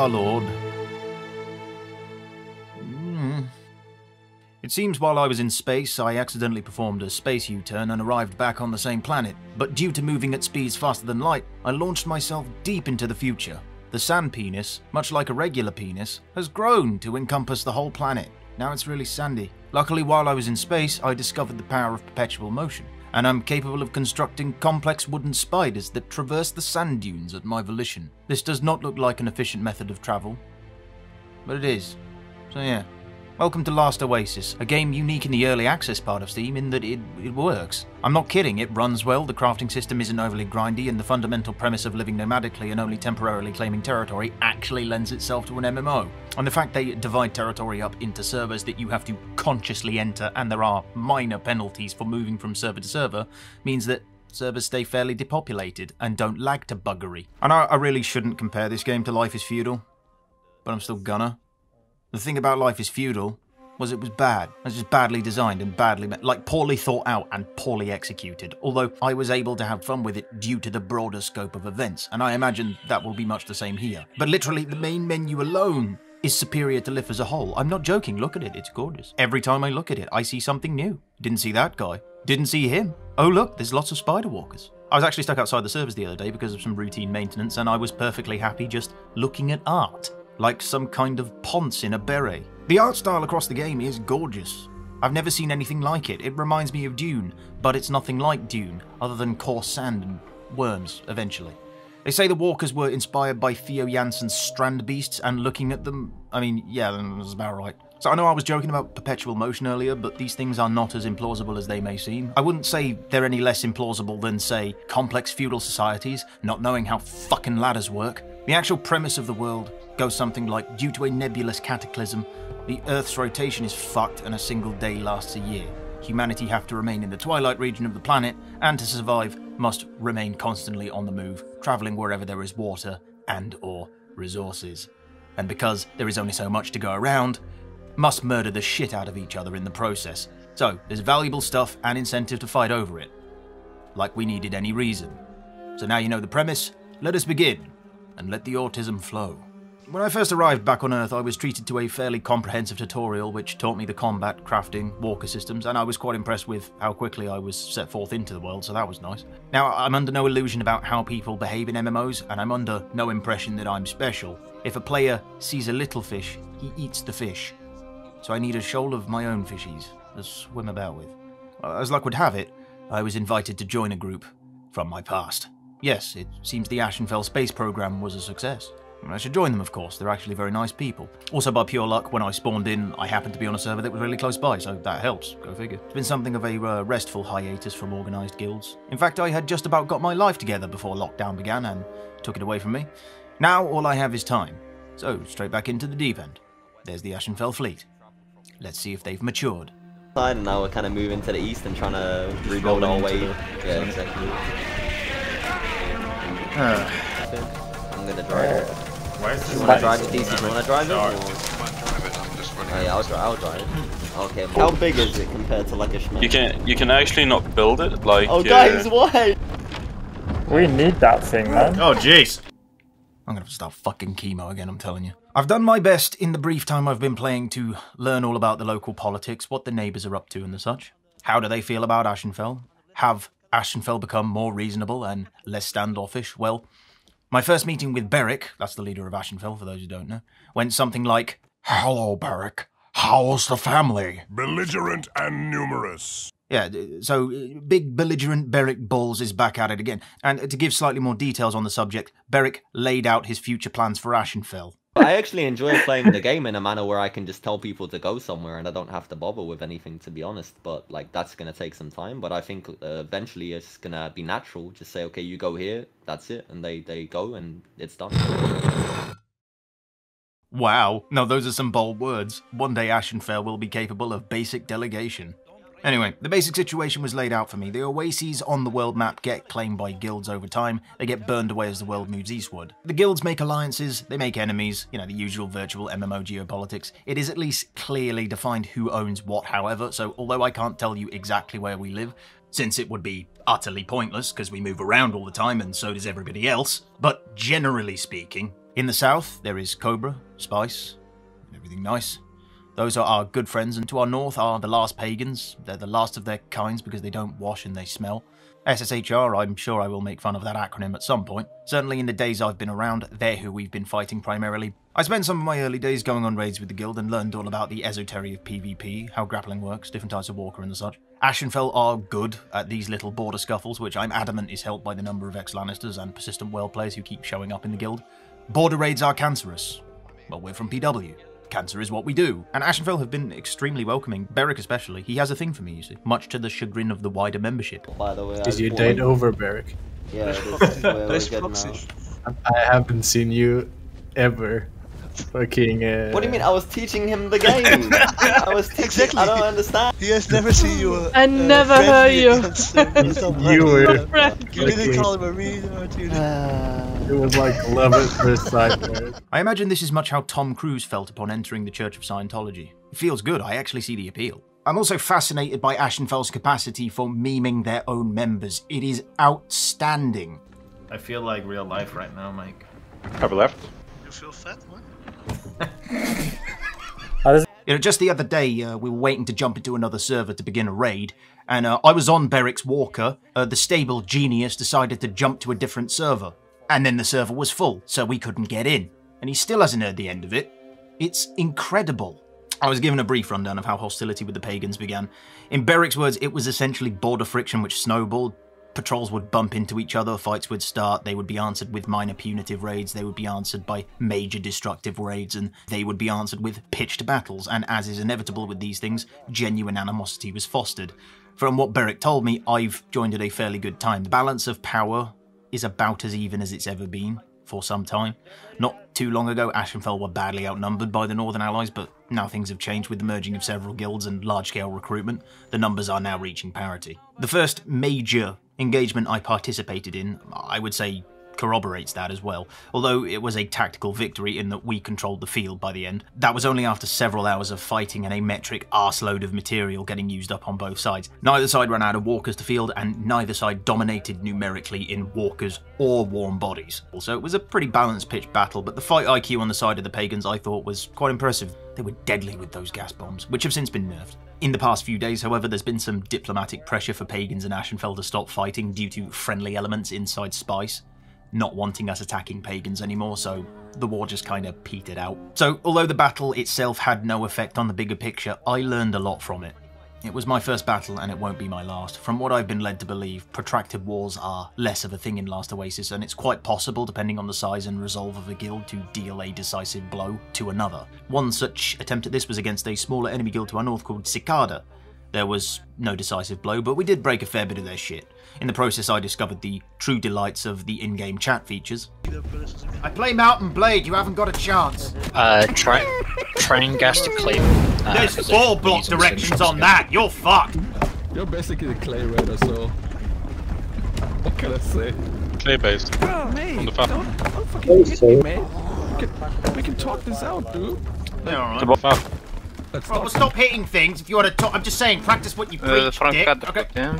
Star-Lord. It seems while I was in space, I accidentally performed a space U-turn and arrived back on the same planet. But due to moving at speeds faster than light, I launched myself deep into the future. The sand penis, much like a regular penis, has grown to encompass the whole planet. Now it's really sandy. Luckily, while I was in space, I discovered the power of perpetual motion, and I'm capable of constructing complex wooden spiders that traverse the sand dunes at my volition. This does not look like an efficient method of travel, but it is. So yeah. Welcome to Last Oasis, a game unique in the early access part of Steam in that it works. I'm not kidding, it runs well, the crafting system isn't overly grindy, and the fundamental premise of living nomadically and only temporarily claiming territory actually lends itself to an MMO. And the fact they divide territory up into servers that you have to consciously enter, and there are minor penalties for moving from server to server, means that servers stay fairly depopulated and don't lag to buggery. And I really shouldn't compare this game to Life is Feudal, but I'm still gonna. The thing about Life is Feudal was it was bad. It was just badly designed and poorly thought out and poorly executed. Although I was able to have fun with it due to the broader scope of events, and I imagine that will be much the same here. But literally, the main menu alone is superior to Life as a whole. I'm not joking, look at it, it's gorgeous. Every time I look at it, I see something new. Didn't see that guy. Didn't see him. Oh look, there's lots of spider walkers. I was actually stuck outside the servers the other day because of some routine maintenance, and I was perfectly happy just looking at art. Like some kind of ponce in a beret. The art style across the game is gorgeous. I've never seen anything like it. It reminds me of Dune, but it's nothing like Dune, other than coarse sand and worms, eventually. They say the walkers were inspired by Theo Janssen's Strand Beasts, and looking at them, I mean, yeah, that's about right. So I know I was joking about perpetual motion earlier, but these things are not as implausible as they may seem. I wouldn't say they're any less implausible than, say, complex feudal societies, not knowing how fucking ladders work. The actual premise of the world goes something like, due to a nebulous cataclysm, the Earth's rotation is fucked and a single day lasts a year. Humanity have to remain in the twilight region of the planet, and to survive, must remain constantly on the move, travelling wherever there is water and/or resources. And because there is only so much to go around, must murder the shit out of each other in the process. So, there's valuable stuff and incentive to fight over it. Like we needed any reason. So now you know the premise, let us begin, and let the autism flow. When I first arrived back on Earth, I was treated to a fairly comprehensive tutorial which taught me the combat, crafting, walker systems, and I was quite impressed with how quickly I was set forth into the world, so that was nice. Now, I'm under no illusion about how people behave in MMOs, and I'm under no impression that I'm special. If a player sees a little fish, he eats the fish. So I need a shoal of my own fishies to swim about with. As luck would have it, I was invited to join a group from my past. Yes, it seems the Ashefell space program was a success. I should join them, of course. They're actually very nice people. Also, by pure luck, when I spawned in, I happened to be on a server that was really close by, so that helps. Go figure. It's been something of a restful hiatus from organised guilds. In fact, I had just about got my life together before lockdown began and took it away from me. Now, all I have is time. So, straight back into the deep end. There's the Ashefell fleet. Let's see if they've matured. And now we're kind of moving to the east and trying to rebuild our way. Yeah, exactly. I'm gonna drive it. You wanna drive it, DC? You wanna drive it? Or? Oh yeah, I'll drive it. Okay. How big is it compared to like a Schmidt? You can actually not build it like. Oh guys, why? We need that thing, man. Oh jeez. I'm gonna have to start fucking chemo again, I'm telling you. I've done my best in the brief time I've been playing to learn all about the local politics, what the neighbours are up to and the such. How do they feel about Ashefell? Have Ashefell become more reasonable and less standoffish? Well, my first meeting with Beric, that's the leader of Ashefell for those who don't know, went something like, "Hello, Beric. How's the family?" Belligerent and numerous. Yeah, so big belligerent Beric Balls is back at it again. And to give slightly more details on the subject, Beric laid out his future plans for Ashefell. I actually enjoy playing the game in a manner where I can just tell people to go somewhere and I don't have to bother with anything, to be honest. But like that's gonna take some time. But I think eventually it's gonna be natural. Just say, okay, you go here, that's it, and they go and it's done. Wow, no, those are some bold words. One day Ashefell will be capable of basic delegation. Anyway, the basic situation was laid out for me. The oases on the world map get claimed by guilds over time. They get burned away as the world moves eastward. The guilds make alliances, they make enemies, you know, the usual virtual MMO geopolitics. It is at least clearly defined who owns what, however, so although I can't tell you exactly where we live, since it would be utterly pointless because we move around all the time and so does everybody else, but generally speaking, In the south, there is Cobra, Spice, and everything nice. Those are our good friends, and to our north are the last pagans. They're the last of their kinds because they don't wash and they smell. SSHR, I'm sure I will make fun of that acronym at some point. Certainly in the days I've been around, they're who we've been fighting primarily. I spent some of my early days going on raids with the guild and learned all about the esotery of PvP, how grappling works, different types of walker and the such. Ashefell are good at these little border scuffles, which I'm adamant is helped by the number of ex-Lannisters and persistent world players who keep showing up in the guild. Border raids are cancerous. Well, we're from PW. Cancer is what we do. And Ashefell have been extremely welcoming, Beric especially. He has a thing for me, you see, much to the chagrin of the wider membership. By the way, Is your date over, Beric? Yeah, it is. We're good now. I haven't seen you ever fucking... What do you mean? I was teaching him the game! I was teaching... Exactly. I don't understand. He has never seen you. I never heard you. You were... You didn't call him a reader, dude. It was like love at first sight, Beric. I imagine this is much how Tom Cruise felt upon entering the Church of Scientology. It feels good, I actually see the appeal. I'm also fascinated by Ashefell's capacity for memeing their own members. It is outstanding. I feel like real life right now, Mike. Have a left. You feel fat, what? Just the other day, we were waiting to jump into another server to begin a raid, and I was on Beric's walker. The stable genius decided to jump to a different server, and then the server was full, so we couldn't get in. And he still hasn't heard the end of it. It's incredible. I was given a brief rundown of how hostility with the pagans began. In Beric's words, it was essentially border friction which snowballed. Patrols would bump into each other, fights would start, they would be answered with minor punitive raids, they would be answered by major destructive raids, and they would be answered with pitched battles, and as is inevitable with these things, genuine animosity was fostered. From what Beric told me, I've joined at a fairly good time. The balance of power is about as even as it's ever been, for some time. Not too long ago, Ashefell were badly outnumbered by the Northern Allies, but now things have changed with the merging of several guilds and large-scale recruitment. The numbers are now reaching parity. The first major engagement I participated in, I would say, corroborates that as well, although it was a tactical victory in that we controlled the field by the end. That was only after several hours of fighting and a metric arseload of material getting used up on both sides. Neither side ran out of walkers to field, and neither side dominated numerically in walkers or warm bodies. Also, it was a pretty balanced pitched battle, but the fight IQ on the side of the pagans I thought was quite impressive. They were deadly with those gas bombs, which have since been nerfed. In the past few days, however, there's been some diplomatic pressure for pagans and Ashefell to stop fighting due to friendly elements inside Spice not wanting us attacking pagans anymore, so the war just kind of petered out. So, although the battle itself had no effect on the bigger picture, I learned a lot from it. It was my first battle, and it won't be my last. From what I've been led to believe, protracted wars are less of a thing in Last Oasis, and it's quite possible, depending on the size and resolve of a guild, to deal a decisive blow to another. One such attempt at this was against a smaller enemy guild to our north called Cicada. There was no decisive blow, but we did break a fair bit of their shit. In the process, I discovered the true delights of the in-game chat features. I play Mountain Blade, you haven't got a chance. Train gas to claim. There's 4 block directions on that, you're fucked. You're basically the clay raider, so... What can I say? Clay based. Hey, On the farm. don't fucking hit me, man. We can talk this out, dude. Yeah, alright. Let's Well, stop hitting things if you want to talk. I'm just saying, practice what you preach, dick. Okay. Yeah,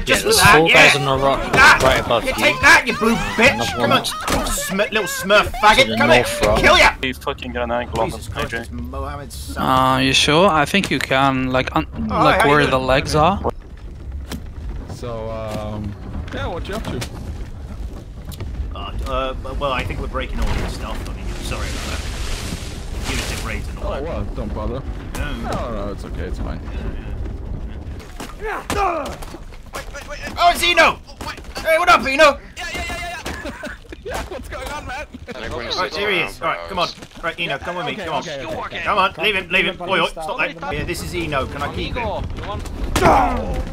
just that, yeah. Right above you. Take that, you blue bitch. Come on, little smurf faggot. Come here, kill ya. You fucking got an ankle on Jesus him, Christ, AJ. it's Mohammed's son. You sure? I think you can, like where the legs are. So, yeah, what you up to? Well, I think we're breaking all this stuff. I mean, sorry about that. Punitive raids and all that. Oh, well, don't bother. No, it's okay, it's fine. Oh, it's Eno! Hey, what up, Eno? Yeah, what's going on, man? Right, here he is. Alright, come on. Right, Eno, come with me, come on. Come on, leave him. Oi, stop that. Yeah, this is Eno, can I keep him? Oi!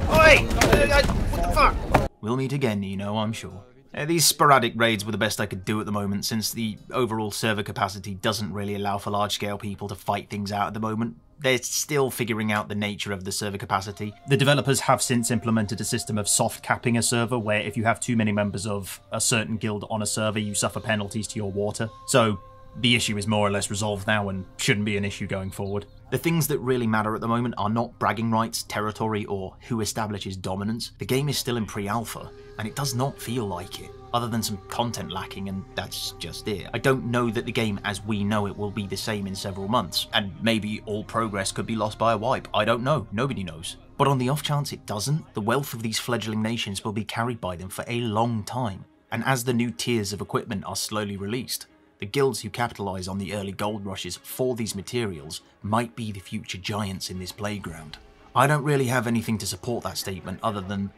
What the fuck? We'll meet again, Eno, I'm sure. These sporadic raids were the best I could do at the moment, since the overall server capacity doesn't really allow for large-scale people to fight things out at the moment. They're still figuring out the nature of the server capacity. The developers have since implemented a system of soft capping a server, where if you have too many members of a certain guild on a server, you suffer penalties to your water. So the issue is more or less resolved now and shouldn't be an issue going forward. The things that really matter at the moment are not bragging rights, territory, or who establishes dominance. The game is still in pre-alpha, and it does not feel like it. other than some content lacking, and that's just it. I don't know that the game as we know it will be the same in several months, and maybe all progress could be lost by a wipe. I don't know, nobody knows. But on the off chance it doesn't, the wealth of these fledgling nations will be carried by them for a long time. And as the new tiers of equipment are slowly released, the guilds who capitalise on the early gold rushes for these materials might be the future giants in this playground. I don't really have anything to support that statement other than,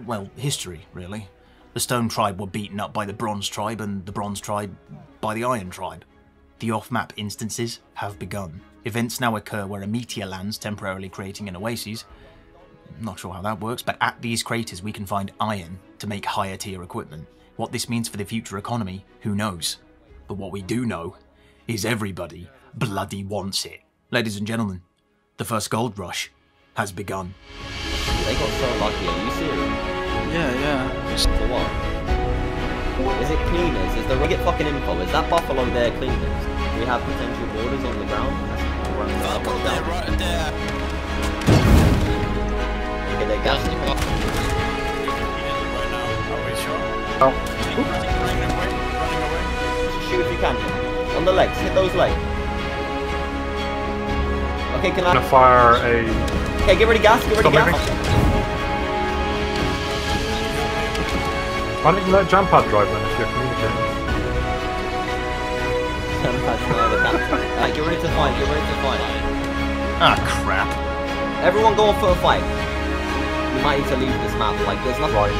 well, history, really. The Stone Tribe were beaten up by the Bronze Tribe, and the Bronze Tribe by the Iron Tribe. The off-map instances have begun. Events now occur where a meteor lands, temporarily creating an oasis. Not sure how that works, but at these craters we can find iron to make higher tier equipment. What this means for the future economy, who knows? But what we do know is everybody bloody wants it. Ladies and gentlemen, the first gold rush has begun. They got so lucky, are you serious? Yeah. For what? Is it cleaners? Is the rugged fucking info? Is that buffalo there cleaners? We have potential borders on the ground? Right there. Okay, they're gassing. Oh. Shoot if you can. On the legs. Hit those legs. Okay, can I'm I... gonna fire a... Okay, get ready gas. Get ready gas. Why don't you let Jampad drive then if you're communicating? Jampad's not the captain. Alright, get ready to fight. Get ready to fight. Ah, crap. Everyone go on for a fight. You might need to leave this map. Like, there's nothing... Right.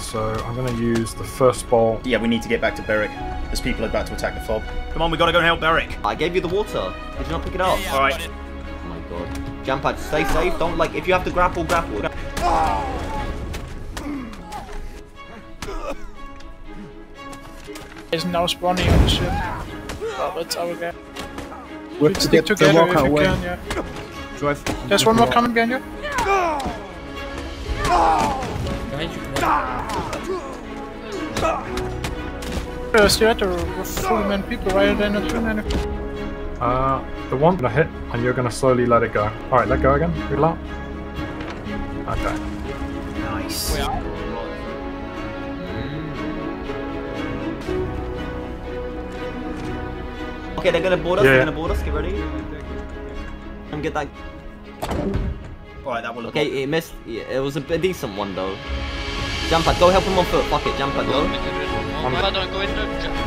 So, I'm going to use the first ball. Yeah, we need to get back to Beric. There's people about to attack the fob. Come on, we gotta go and help Beric. I gave you the water. Did you not pick it up? All right. Oh my god. Jampad, stay safe. Don't, like, if you have to grapple. Is now spawning on the ship. Oh, that's our guy. We have to Stick get the together walker if you away. can, yeah. Drive. There's one more coming again, yeah. First, you had to full many people rather than a 290. The one gonna hit, and you're gonna slowly let it go. Alright, let go again. Reel out. Okay. Nice. Okay, they're gonna board us. Yeah. They're gonna board us. Get ready. And get that. Alright, that will look Okay, it missed. Yeah, it was a decent one though. Jampad, go help him on foot. Fuck it, Jampad, go. Don't go in,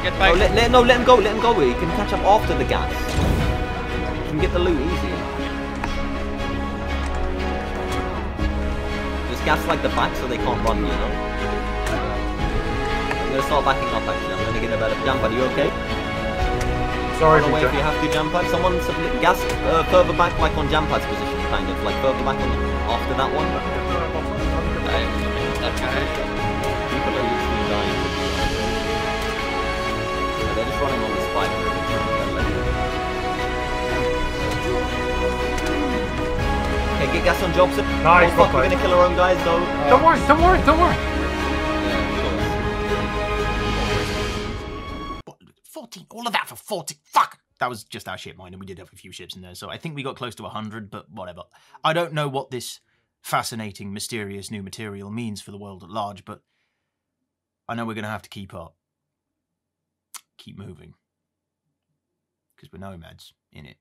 get Oh, back. let him go. Let him go. He can catch up after the gas. You can get the loot easy. Just gas like the back so they can't run, you know. I'm gonna start backing up actually. I'm gonna get a better. Jampad, you okay? Sorry, Run away if you have to, Jampad. Someone gas further back, like on Jampad's position, kind of like further back on after that one. That guy. People are literally dying. Yeah, they're just running on the spider. Okay, get gas on Jobson. Nice, Oh fuck, we're gonna kill our own guys though. Don't worry. What, 14? All of that for 40? Fuck! That was just our ship mine, and we did have a few ships in there, so I think we got close to 100, but whatever. I don't know what this fascinating, mysterious new material means for the world at large, but I know we're going to have to keep up. Keep moving. Because we're nomads, innit?